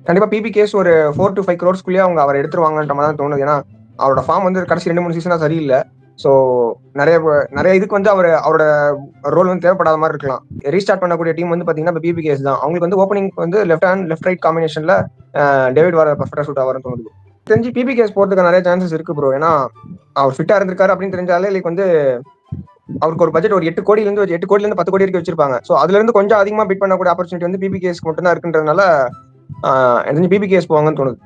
கண்டிப்பா பிபிகேஸ் ஒரு 4 to 5 crores அவங்க அவர் எடுத்துருவாங்கன்ற மாதிரி தான் தோணுது. ஏன்னா அவரோட ஃபார்ம் வந்து கடைசி 2-3 சீசனா சரியில்லை. ஸோ நிறைய இதுக்கு வந்து அவரோட ரோல் வந்து தேவைப்படாத மாதிரி இருக்கலாம். ரீஸ்டார்ட் பண்ணக்கூடிய டீம் வந்து பாத்தீங்கன்னா பிபிகேஸ் தான். அவங்களுக்கு வந்து ஓப்பனிங் வந்து லெஃப்ட் ரைட் காம்பினேஷன்ல டேவிட் வார பர்ஃபெக்டா சூட் ஆவார்னு தோணுது. தெரிஞ்சு பிபிகேஸ் போறதுக்கு நிறைய சான்சஸ் இருக்கு ப்ரோ. ஏன்னா அவர் ஃபிட்டா இருந்திருக்காரு அப்படின்னு தெரிஞ்சாலே லைக் வந்து அவருக்கு ஒரு பட்ஜெட் ஒரு 8 கோடியில இருந்து 10 கோடி வரைக்கும் வச்சிருப்பாங்க. ஸோ அதுல இருந்து கொஞ்சம் அதிகமா பிட் பண்ணக்கூடிய ஆப்பர்ச்சுனிட்டி வந்து பிபிகேஸ் மட்டும் தான் இருக்குன்றதுனால எனக்கு பிபிகேஸ் போவாங்கன்னு தோணுது.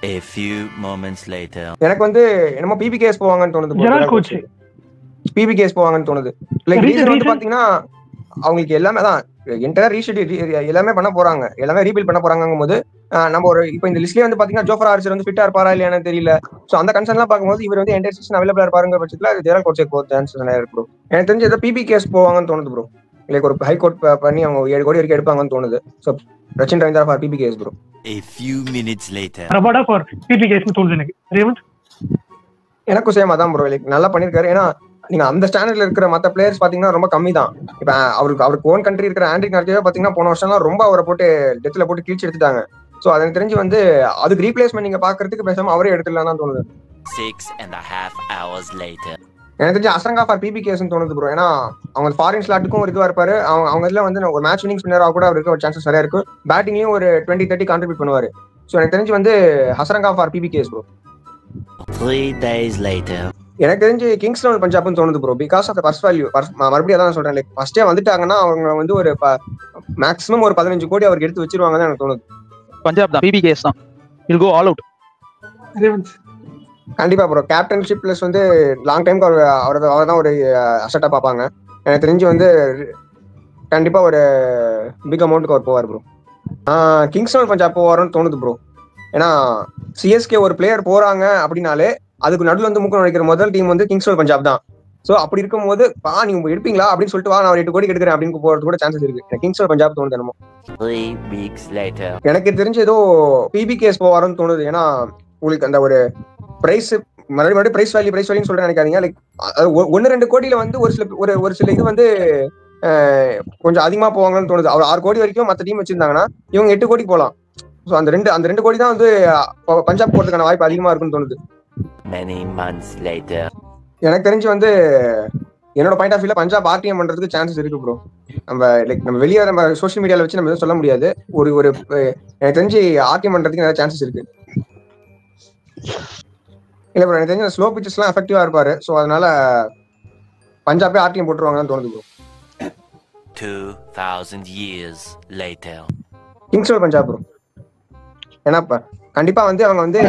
A few moments later. எனக்கு வந்து என்னமோ பிபிகேஸ் போவாங்கன்னு தோணுது. பிபிகேஸ் போவாங்கன்னு தோணுது. லைக் ரீசன் வந்து பாத்தீங்கன்னா அவங்களுக்கு எல்லாமே தான் என்டையர் எல்லாமே பண்ண போறாங்க, எல்லாமே ரீபில்ட் பண்ண போறாங்கும் போது நம்ம ஒரு இப்போ இந்த லிஸ்ட்லயே வந்து பாத்தீங்கன்னா ஜோஃப்ரா ஆர்ச்சர் வந்து ஃபிட்டா இருப்பாரா இல்லையானு தெரியல. சோ அந்த கன்சர்ன்லாம் பார்க்கும்போது இவர் வந்து என்டையர் சீசன் அவைலபிளா இருப்பாருங்கிற பட்சத்துல ஜெரல் கோட்சே போற சான்ஸ் நிறைய இருக்கு ப்ரோ. எனக்கு தெரிஞ்சு ஏதோ பிபிகேஸ் போவாங்கன்னு தோணுது ப்ரோ. லைக் ஒரு ஹை கோர்ட் பண்ணி அவங்க 7 கோடி வரைக்கும் எடுப்பாங்கன்னு தோணுது. So Rachin Ravindra for PBKS bro. A few minutes later. Rabada for PBKS தோணுது எனக்கு. ரேவந்த் எனக்கும் சேம் அதான் ப்ரோ. லைக் நல்லா பண்ணிருக்காரு. ஏன்னா நீங்க அந்த ஸ்டாண்டர்ட்ல இருக்கிற மத்த பிளேயர்ஸ் பாத்தீங்கன்னா ரொம்ப கம்மி தான். இப்ப அவருக்கு ஓன் கண்ட்ரி இருக்கிற ஆண்ட்ரிக் நார்டியா பாத்தீங்கன்னா போன வருஷம்லாம் ரொம்ப அவரை போட்டு டெத்ல போட்டு கிழிச்சு எடுத்துட்டாங்க. சோ எனக்கு தெரிஞ்சு வந்து அதுக்கு ரீப்ளேஸ்மெண்ட் நீங்க பாக்குறதுக்கு பேசாம அவரே எடுத்துடலாம் தான் தோணுது. 6.5 hours later. எனக்கு தெரிஞ்சு அசரங்கா ஃபார் பிபிகேஸ்னு தோணுது ப்ரோ. ஏன்னா அவங்க ஃபாரின் ஸ்லாட்டுக்கும் ஒரு இதுவா இருப்பாரு. அவங்க இதுல வந்து ஒரு மேட்ச் வினிங் ஸ்பின்னரா கூட அவருக்கு ஒரு சான்சஸ் நிறைய இருக்கு. பேட்டிங்லயும் ஒரு 20-30 கான்ட்ரிபியூட் பண்ணுவாரு. சோ எனக்கு தெரிஞ்சு வந்து Hasaranga for PBKS bro. 3 days later. எனக்கு தெரிஞ்சு கிங்ஸ் லெவன் பஞ்சாப்னு தோணுது bro. Because of purse value. மறுபடியும் அதான் சொல்றேன். லைக் ஃபர்ஸ்டே வந்துட்டாங்கன்னா அவங்க வந்து ஒரு மேக்ஸிமம் ஒரு 15 கோடி அவருக்கு எடுத்து வச்சிருவாங்கன்னு எனக்கு தோணுது. பஞ்சாப் தான், பிபிகேஎஸ் தான். Will go all out. கண்டிப்பா ப்ரோ. கேப்டன்ஷிப் பிளஸ் வந்து லாங் டைம் அவர் தான் ஒரு அசெட்டா பார்ப்பாங்க. எனக்கு தெரிஞ்சு வந்து கண்டிப்பா ஒரு பிக் அமௌண்ட்டுக்கு அவர் போவார் ப்ரோ. கிங்ஸ் லெவன் பஞ்சாப் போவாருன்னு தோணுது ப்ரோ. ஏன்னா சிஎஸ்கே ஒரு பிளேயர் போறாங்க அப்படின்னாலே அதுக்கு நடுவில் வந்து மூக்க நுழைக்கிற முதல் டீம் வந்து கிங்ஸ் லெவன் பஞ்சாப் தான். சோ அப்படி இருக்கும்போது நீங்க எடுப்பீங்களா அப்படின்னு சொல்லிட்டு நான் ஒரு 8 கோடி எடுக்கிறேன் அப்படின்னு போறது கூட சான்சஸ் இருக்கு. கிங்ஸ் லெவன் பஞ்சாப் தோணுது என்னமோ. 3 weeks later. எனக்கு தெரிஞ்சு ஏதோ பிபிகேஸ் போவாருன்னு தோணுது. ஏன்னா உங்களுக்கு அந்த ஒரு பிரைஸ் மறுபடியும் பிரைஸ் வேல்யூன்னு சொல்றேன் நினைக்காதீங்க. லைக் 1-2 கோடியில வந்து ஒரு சில இது வந்து கொஞ்சம் அதிகமா போவாங்கன்னு தோணுது. அவர் 6 கோடி வரைக்கும் மற்ற டீம் வச்சிருந்தாங்கன்னா இவங்க 8 கோடி போலாம். சோ அந்த 2 கோடி தான் வந்து பஞ்சாப் போறதுக்கான வாய்ப்பு அதிகமா இருக்குன்னு தோணுது. Many months later. எனக்கு தெரிஞ்சு வந்து என்னோட பாயிண்ட் ஆஃப் வியூல பஞ்சாப் ஆர்டிஎம் பண்றதுக்கு சான்சஸ் இருக்கு ப்ரோ. நம்ம வெளியே நம்ம சோஷியல் மீடியால வச்சு நம்ம எதுவும் சொல்ல முடியாது. ஒரு எனக்கு தெரிஞ்சு ஆர்டிஎம் பண்றதுக்கு நிறைய சான்சஸ் இருக்கு. இல்ல ப்ரோ, எனக்கு தெரிஞ்ச ஸ்லோ பிச்சஸ்லாம் எஃபெக்டிவா இருப்பாரு. சோ அதனால பஞ்சாபே ஆர்டிஎம் போட்டுருவாங்கன்னு தோணுது bro. 2000 years later. Kings Punjab bro. ஏன்னா கண்டிப்பா வந்து அவங்க வந்து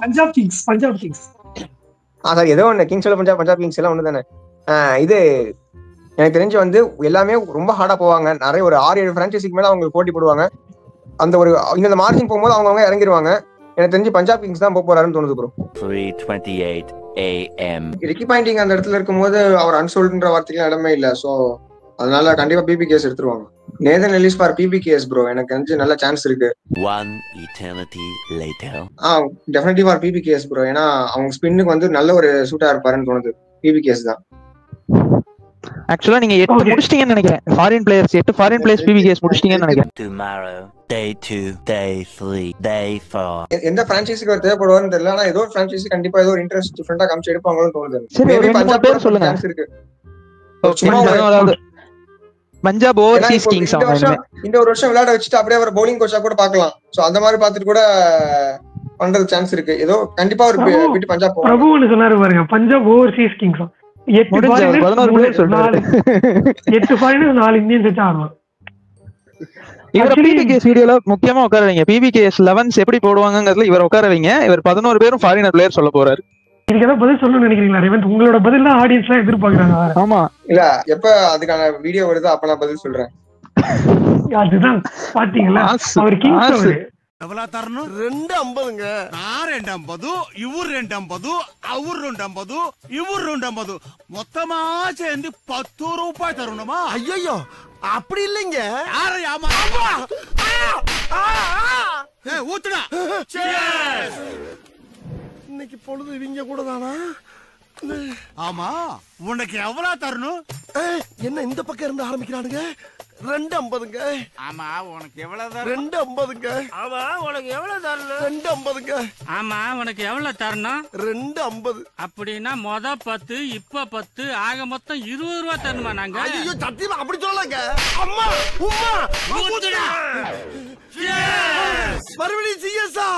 பஞ்சாப் கிங்ஸ் சார் ஏதோ ஒன்று கிங்ஸ் பஞ்சாப் கிங்ஸ் எல்லாம் ஒன்று தானே. இது எனக்கு தெரிஞ்சு வந்து எல்லாமே ரொம்ப ஹார்டா போவாங்க. நிறைய ஒரு 6-7 பிரான்ச்சைசிக்கு மேல அவங்க போட்டி போடுவாங்க. அந்த ஒரு இந்த மார்ஜின் போகும்போது அவங்க இறங்கிடுவாங்க. எனக்கு தெரிஞ்சு பஞ்சாப் கிங்ஸ் தான் போறாருன்னு தோணுது ப்ரோ. 3:28 AM. ரிக்கி பாயிண்டிங் அந்த இடத்துல இருக்கும்போது அவர் அன்சோல்டுன்ற வார்த்தைக்கு இடமே இல்லை. ஸோ அதனால கண்டிப்பா பிபிகேஸ் எடுத்துருவாங்க. Nathan Ellis for PBKS bro. எனக்கு தெரிஞ்சு நல்ல சான்ஸ் இருக்கு. 1 eternity later. Definitely for PBKS bro. ஏன்னா அவங்க ஸ்பின்னுக்கு வந்து நல்ல ஒரு சூட்டா இருப்பாருன்னு தோணுது. பிபிகேஎஸ் தான். ஆக்சுவலா நீங்க 8 முடிச்சிட்டீங்கன்னு நினைக்கிறேன். ஃபாரின் பிளேயர்ஸ் பிபிகேஎஸ் முடிச்சிட்டீங்கன்னு நினைக்கிறேன். Tomorrow, day 2, day 3, day 4. எந்த பிரான்ச்சைஸிக்கு அவர் தேவைப்படுவார்னு தெரியல. ஆனா ஏதோ பிரான்ச்சைஸி கண்டிப்பா ஏதோ ஒரு இன்ட்ரெஸ்ட் டிஃபரெண்டா காமிச்சு எடுப்பாங்கன்னு தோணுது. சரி, பஞ்சாப் பேர் சொல்லுங்க. சான்ஸ் இருக்கு. பஞ்சாப் ஓவர்சீஸ் கிங்ஸ் இந்த ஒரு வருஷம் விளையாட வச்சுட்டு அப்படியே அவர் பவுலிங் கோச்சா கூட பார்க்கலாம். சோ அந்த மாதிரி பார்த்துட்டு கூட பண்றது சான்ஸ் இருக்கு. ஏதோ கண்டிப்பா ஒரு விட்டு பஞ்சாப் போவாங்க. பிரபுன்னு சொன்னாரு பாருங்க, Punjab Overseas Kings 8 foreigners 4 Indians வச்சு ஆடுவாங்க. இவர் பிபிகேஎஸ் வீடியோல முக்கியமா உட்கார வைங்க. பிபிகேஎஸ் 11s எப்படி போடுவாங்கங்கிறதுல இவர் உட்கார வைங்க. இவர் 11 பேரும் ஃபாரினர் பிளேயர் சொல்ல போறாரு. இதுக்கு ஏதாவது பதில் சொல்லணும்னு நினைக்கிறீங்களா ரேவந்த்? உங்களோட பதில் தான் ஆடியன்ஸ் எல்லாம் எதிர்பார்க்கறாங்க. ஆமா இல்ல, எப்ப அதுக்கான வீடியோ வருதோ அப்ப நான் பதில் சொல்றேன். அதுதான் பாத்தீங்களா, அவர் கிங்ஸ். எவ்வளவு தரணும்? 250ங்க. நான் 250, இவர் 250, அவர் 250, இவர் 250, மொத்தமா சேர்ந்து 10 ரூபாய் தரணுமா? ஐயோ அப்படி இல்லைங்க. ஊத்துடா. இன்னைக்கு பொழுது இவங்க கூட தானா? ஆமா, உனக்கு எவ்வளவு தரணும்? என்ன இந்த பக்கம் இருந்து ஆரம்பிக்கிறானுங்க 250ங்க. ஆமா உனக்கு எவ்வளவு தரணும்? 250ங்க. ஆமா உனக்கு எவ்வளவு தரணும்? 250ங்க. ஆமா உனக்கு எவ்வளவு தரணும்? 250. அப்படின்னா மொத 10 இப்ப 10 ஆக மொத்தம் 20 ரூபாய் தரணுமா நாங்க? ஐயோ சத்தியமா அப்படி சொல்லலங்க. அம்மா உம்மா மறுபடியும் சிஎஸ்ஆ